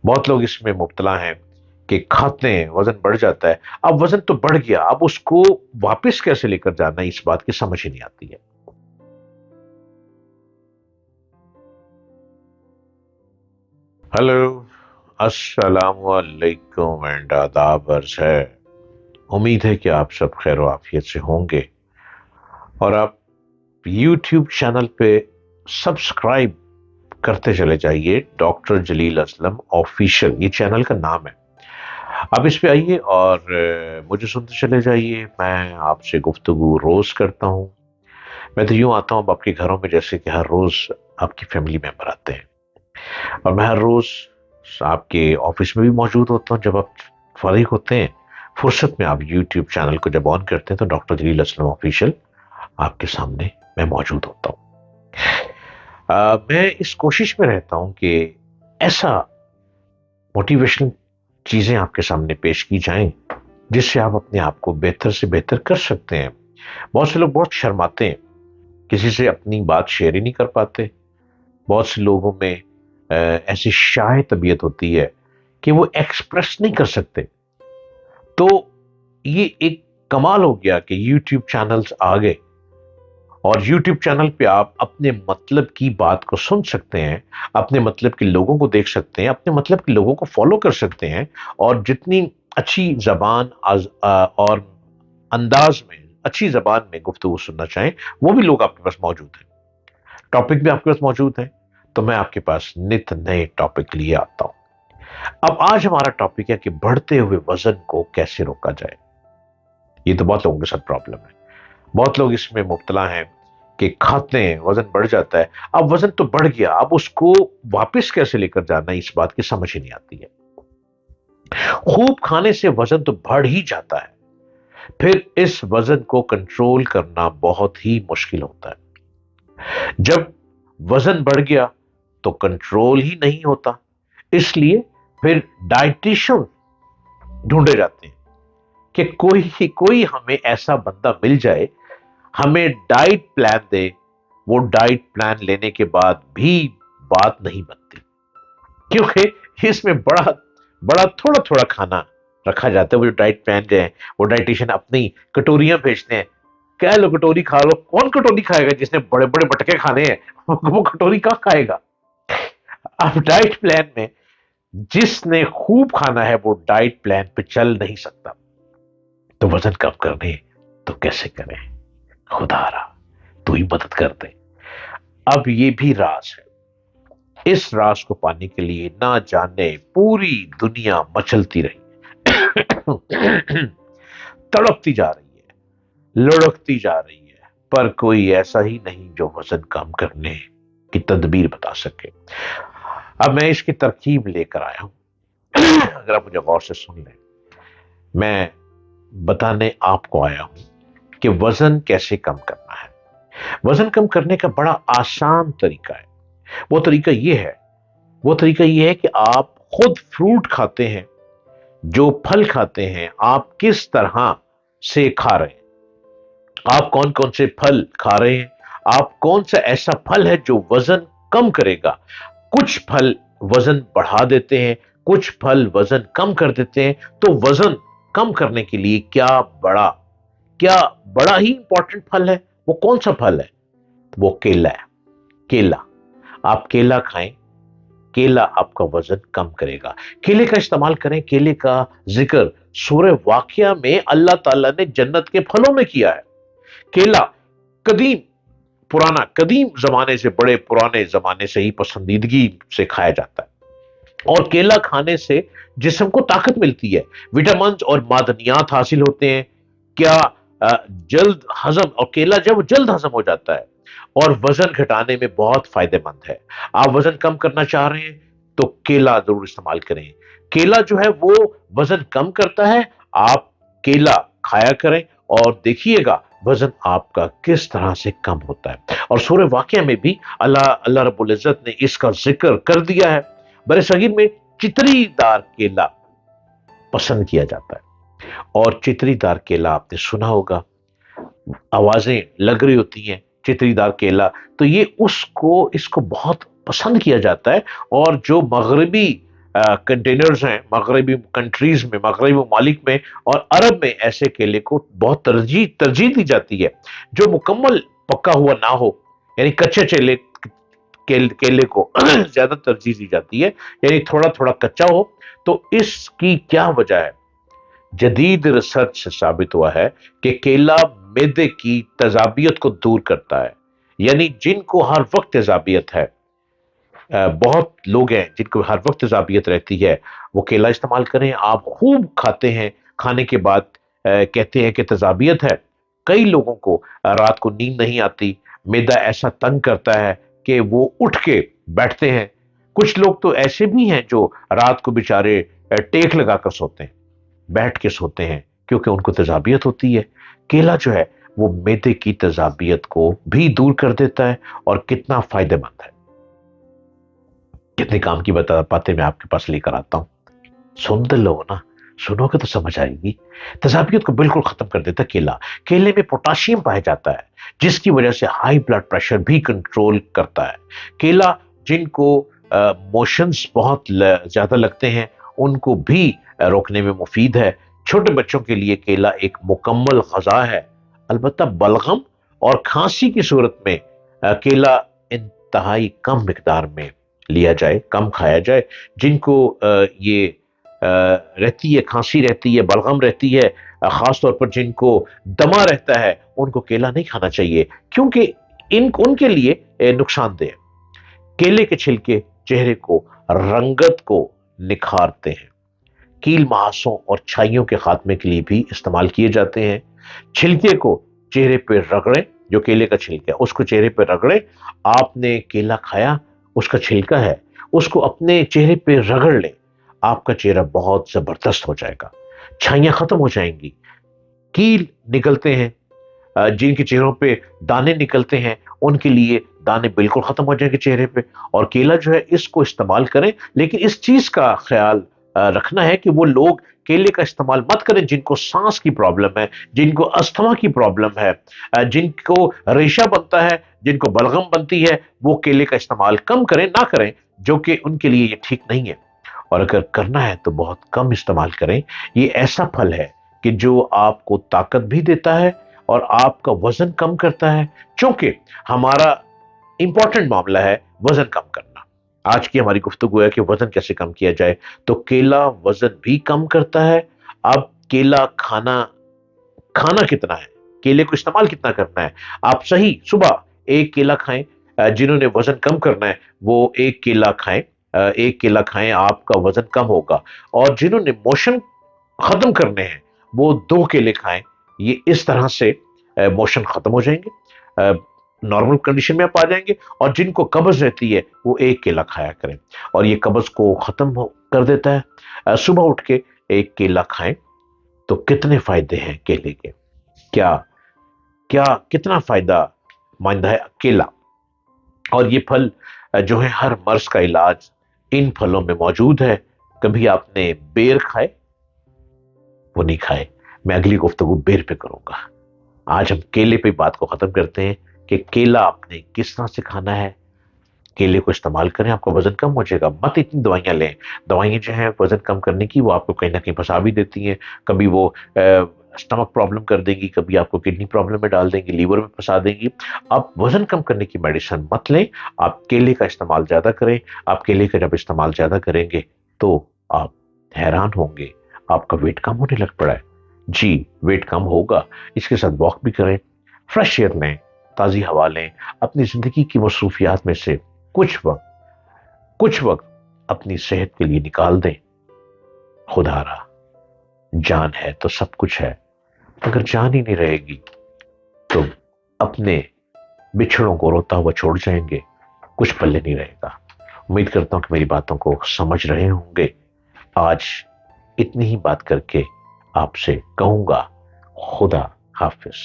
بہت لوگ اس میں مبتلا ہیں کہ کھاتے ہیں وزن بڑھ جاتا ہے. اب وزن تو بڑھ گیا، اب اس کو واپس کیسے لے کر جانا ہے، اس بات کی سمجھ ہی نہیں آتی ہے. ہلو، السلام علیکم اینڈ آداب عرض ہے. امید ہے کہ آپ سب خیر و عافیت سے ہوں گے، اور آپ یوٹیوب چینل پہ سبسکرائب کرتے چلے جائیے. ڈاکٹر جلیل اسلم آفیشل یہ چینل کا نام ہے. آپ اس پہ آئیے اور مجھے سنتے چلے جائیے. میں آپ سے گفتگو روز کرتا ہوں. میں تو یوں آتا ہوں اب آپ کے گھروں میں جیسے کہ ہر روز آپ کی فیملی ممبر آتے ہیں، اور میں ہر روز آپ کے آفس میں بھی موجود ہوتا ہوں. جب آپ فارغ ہوتے ہیں فرصت میں، آپ یوٹیوب چینل کو جب آن کرتے ہیں تو ڈاکٹر جلیل اسلم آفیشل آپ کے سامنے میں موجود ہوتا ہوں. میں اس کوشش میں رہتا ہوں کہ ایسا موٹیویشنل چیزیں آپ کے سامنے پیش کی جائیں جس سے آپ اپنے آپ کو بہتر سے بہتر کر سکتے ہیں. بہت سے لوگ بہت شرماتے ہیں، کسی سے اپنی بات شیئر ہی نہیں کر پاتے. بہت سے لوگوں میں ایسی شائع طبیعت ہوتی ہے کہ وہ ایکسپریس نہیں کر سکتے. تو یہ ایک کمال ہو گیا کہ یوٹیوب چینلز آ گئے، اور یوٹیوب چینل پہ آپ اپنے مطلب کی بات کو سن سکتے ہیں، اپنے مطلب کے لوگوں کو دیکھ سکتے ہیں، اپنے مطلب کے لوگوں کو فالو کر سکتے ہیں. اور جتنی اچھی زبان اور انداز میں، اچھی زبان میں گفتگو سننا چاہیں وہ بھی لوگ آپ کے پاس موجود ہیں. ٹاپک بھی آپ کے پاس موجود ہیں. تو میں آپ کے پاس نت نئے ٹاپک لیے آتا ہوں. اب آج ہمارا ٹاپک ہے کہ بڑھتے ہوئے وزن کو کیسے روکا جائے. یہ تو بہت لوگوں کے ساتھ پرابلم ہے. بہت لوگ اس میں مبتلا ہیں کہ کھاتے ہیں وزن بڑھ جاتا ہے. اب وزن تو بڑھ گیا، اب اس کو واپس کیسے لے کر جانا ہے، اس بات کی سمجھ ہی نہیں آتی ہے. خوب کھانے سے وزن تو بڑھ ہی جاتا ہے، پھر اس وزن کو کنٹرول کرنا بہت ہی مشکل ہوتا ہے. جب وزن بڑھ گیا تو کنٹرول ہی نہیں ہوتا، اس لیے پھر ڈائٹیشن ڈھونڈے جاتے ہیں کہ کوئی ہمیں ایسا بندہ مل جائے، ہمیں ڈائٹ پلان دے. وہ ڈائٹ پلان لینے کے بعد بھی بات نہیں بنتی، کیونکہ اس میں بڑا بڑا تھوڑا تھوڑا کھانا رکھا جاتا ہے. وہ جو ڈائٹ پلان جو ہے وہ ڈائٹیشین اپنی کٹوریاں بھیجتے ہیں، کہہ لو کٹوری کھا لو. کون کٹوری کھائے گا جس نے بڑے بڑے بٹکے کھانے ہیں؟ وہ کٹوری کہاں کھائے گا؟ اب ڈائٹ پلان میں جس نے خوب کھانا ہے وہ ڈائٹ پلان پہ چل نہیں سکتا. تو وزن کم کرنے تو کیسے کریں؟ خدا را تو ہی مدد کر دے. اب یہ بھی راز ہے. اس راز کو پانے کے لیے نہ جانے پوری دنیا مچلتی رہی، تڑپتی جا رہی ہے، لڑکتی جا رہی ہے، پر کوئی ایسا ہی نہیں جو وزن کم کرنے کی تدبیر بتا سکے. اب میں اس کی ترکیب لے کر آیا ہوں. اگر آپ مجھے غور سے سن لیں، میں بتانے آپ کو آیا ہوں کہ وزن کیسے کم کرنا ہے. وزن کم کرنے کا بڑا آسان طریقہ ہے. وہ طریقہ یہ ہے وہ طریقہ یہ ہے کہ آپ خود فروٹ کھاتے ہیں، جو پھل کھاتے ہیں آپ کس طرح سے کھا رہے ہیں، آپ کون کون سے پھل کھا رہے ہیں، آپ کون سا ایسا پھل ہے جو وزن کم کرے گا. کچھ پھل وزن بڑھا دیتے ہیں، کچھ پھل وزن کم کر دیتے ہیں. تو وزن کم کرنے کے لیے کیا بڑا ہی امپورٹنٹ پھل ہے، وہ کون سا پھل ہے؟ وہ کیلا ہے. کیلا، آپ کیلا کھائیں، کیلا آپ کا وزن کم کرے گا. کیلے کا استعمال کریں. کیلے کا ذکر سورہ واقعہ میں اللہ تعالیٰ نے جنت کے پھلوں میں کیا ہے. کیلا قدیم زمانے سے، بڑے پرانے زمانے سے ہی پسندیدگی سے کھایا جاتا ہے. اور کیلا کھانے سے جسم کو طاقت ملتی ہے، وٹامنز اور معدنیات حاصل ہوتے ہیں. کیا جلد ہضم، اور کیلا جب جلد ہضم ہو جاتا ہے اور وزن گھٹانے میں بہت فائدہ مند ہے. آپ وزن کم کرنا چاہ رہے ہیں تو کیلا ضرور استعمال کریں. کیلا جو ہے وہ وزن کم کرتا ہے. آپ کیلا کھایا کریں اور دیکھیے گا وزن آپ کا کس طرح سے کم ہوتا ہے. اور سورہ واقعہ میں بھی اللہ رب العزت نے اس کا ذکر کر دیا ہے. برے صغیر میں چتری دار کیلا پسند کیا جاتا ہے. اور چتری دار کیلا آپ نے سنا ہوگا، آوازیں لگ رہی ہوتی ہیں چتری دار کیلا. تو یہ اس کو بہت پسند کیا جاتا ہے. اور جو مغربی کنٹینرز ہیں مغربی کنٹریز میں، مغربی ممالک میں اور عرب میں ایسے کیلے کو بہت ترجیح دی جاتی ہے جو مکمل پکا ہوا نہ ہو، یعنی کچے کیلے کو زیادہ ترجیح دی جاتی ہے، یعنی تھوڑا تھوڑا کچا ہو۔ تو اس کی کیا وجہ ہے؟ جدید ریسرچ سے ثابت ہوا ہے کہ کیلا معدے کی تیزابیت کو دور کرتا ہے، یعنی جن کو ہر وقت تیزابیت ہے، بہت لوگ ہیں جن کو ہر وقت تیزابیت رہتی ہے، وہ کیلا استعمال کریں۔ آپ خوب کھاتے ہیں، کھانے کے بعد کہتے ہیں کہ تیزابیت ہے۔ کئی لوگوں کو رات کو نیند نہیں آتی، معدہ ایسا تنگ کرتا ہے کہ وہ اٹھ کے بیٹھتے ہیں۔ کچھ لوگ تو ایسے بھی ہیں جو رات کو بیچارے ٹیک لگا کر سوتے ہیں، بیٹھ کے سوتے ہیں، کیونکہ ان کو تیزابیت ہوتی ہے۔ کیلا جو ہے وہ معدے کی تیزابیت کو بھی دور کر دیتا ہے، اور کتنا فائدہ مند ہے، کتنے کام کی باتیں میں آپ کے پاس لے کر آتا ہوں۔ سنتے لو نا، سنو گے تو سمجھ آئے گی۔ تیزابیت کو بالکل ختم کر دیتا ہے کیلا۔ کیلے میں پوٹاشیم پایا جاتا ہے جس کی وجہ سے ہائی بلڈ پریشر بھی کنٹرول کرتا ہے۔ کیلا جن کو موشنز بہت زیادہ لگتے ہیں ان کو بھی روکنے میں مفید ہے۔ چھوٹے بچوں کے لیے کیلا ایک مکمل غذا ہے۔ البتہ بلغم اور کھانسی کی صورت میں کیلا انتہائی کم مقدار میں لیا جائے، کم کھایا جائے۔ جن کو یہ رہتی ہے، کھانسی رہتی ہے، بلغم رہتی ہے، خاص طور پر جن کو دمہ رہتا ہے، ان کو کیلا نہیں کھانا چاہیے، کیونکہ ان کے لیے نقصان دہ ہے۔ کیلے کے چھلکے چہرے کو رنگت کو نکھارتے ہیں۔ کیل مہاسوں اور چھائیوں کے خاتمے کے لیے بھی استعمال کیے جاتے ہیں۔ چھلکے کو چہرے پہ رگڑیں، جو کیلے کا چھلکا ہے اس کو چہرے پہ رگڑیں۔ آپ نے کیلا کھایا، اس کا چھلکا ہے، اس کو اپنے چہرے پہ رگڑ لیں، آپ کا چہرہ بہت زبردست ہو جائے گا، چھائیاں ختم ہو جائیں گی۔ کیل نکلتے ہیں، جن کے چہروں پہ دانے نکلتے ہیں ان کے لیے دانے بالکل ختم ہو جائیں گے چہرے پہ۔ اور کیلا جو ہے اس کو استعمال کریں، لیکن اس چیز کا خیال رکھنا ہے کہ وہ لوگ کیلے کا استعمال مت کریں جن کو سانس کی پرابلم ہے، جن کو استھما کی پرابلم ہے، جن کو ریشہ بنتا ہے، جن کو بلغم بنتی ہے، وہ کیلے کا استعمال کم کریں، نہ کریں، جو کہ ان کے لیے یہ ٹھیک نہیں ہے۔ اور اگر کرنا ہے تو بہت کم استعمال کریں۔ یہ ایسا پھل ہے کہ جو آپ کو طاقت بھی دیتا ہے اور آپ کا وزن کم کرتا ہے، چونکہ ہمارا امپورٹنٹ معاملہ ہے وزن کم کرنا۔ آج کی ہماری گفتگو ہے کہ وزن کیسے کم کیا جائے، تو کیلا وزن بھی کم کرتا ہے۔ اب کیلا کھانا کتنا ہے، کیلے کو استعمال کتنا کرنا ہے؟ آپ صحیح صبح ایک کیلا کھائیں، جنہوں نے وزن کم کرنا ہے وہ ایک کیلا کھائیں، ایک کیلا کھائیں، آپ کا وزن کم ہوگا۔ اور جنہوں نے موشن ختم کرنے ہیں وہ دو کیلے کھائیں، یہ اس طرح سے موشن ختم ہو جائیں گے، نارمل کنڈیشن میں آپ آ جائیں گے۔ اور جن کو قبض رہتی ہے وہ ایک کیلا کھایا کریں، اور یہ قبض کو ختم کر دیتا ہے۔ صبح اٹھ کے ایک کیلا کھائیں تو کتنے فائدے ہیں کیلے کے، کیا کیا کتنا فائدہ مند ہے کیلا۔ اور یہ پھل جو ہے ہر مرض کا علاج ان پھلوں میں موجود ہے۔ کبھی آپ نے بیر کھائے؟ وہ نہیں کھائے، میں اگلی گفتگو بیر پہ کروں گا۔ آج ہم کیلے پہ بات کو ختم کرتے ہیں کہ کیلا آپ نے کس طرح سے کھانا ہے۔ کیلے کو استعمال کریں، آپ کا وزن کم ہو جائے گا۔ مت اتنی دوائیاں لیں، دوائیاں جو ہیں وزن کم کرنے کی وہ آپ کو کہیں نہ کہیں پھنسا بھی دیتی ہیں، کبھی وہ اسٹمک پرابلم کر دیں گی، کبھی آپ کو کڈنی پرابلم میں ڈال دیں گی، لیور میں پھنسا دیں گی۔ آپ وزن کم کرنے کی میڈیسن مت لیں، آپ کیلے کا استعمال زیادہ کریں۔ آپ کیلے کا جب استعمال زیادہ کریں گے تو آپ حیران ہوں گے، آپ کا ویٹ کم ہونے لگ پڑا ہے۔ جی ویٹ کم ہوگا، اس کے ساتھ واک بھی کریں، فریش ایئر لیں، تازی ہوا لیں، اپنی زندگی کی مصروفیات میں سے کچھ وقت اپنی صحت کے لیے نکال دیں۔ خدا را جان ہے تو سب کچھ ہے، اگر جان ہی نہیں رہے گی تو اپنے بچھڑوں کو روتا ہوا چھوڑ جائیں گے، کچھ پلے نہیں رہے گا۔ امید کرتا ہوں کہ میری باتوں کو سمجھ رہے ہوں گے۔ آج اتنی ہی بات کر کے آپ سے کہوں گا خدا حافظ۔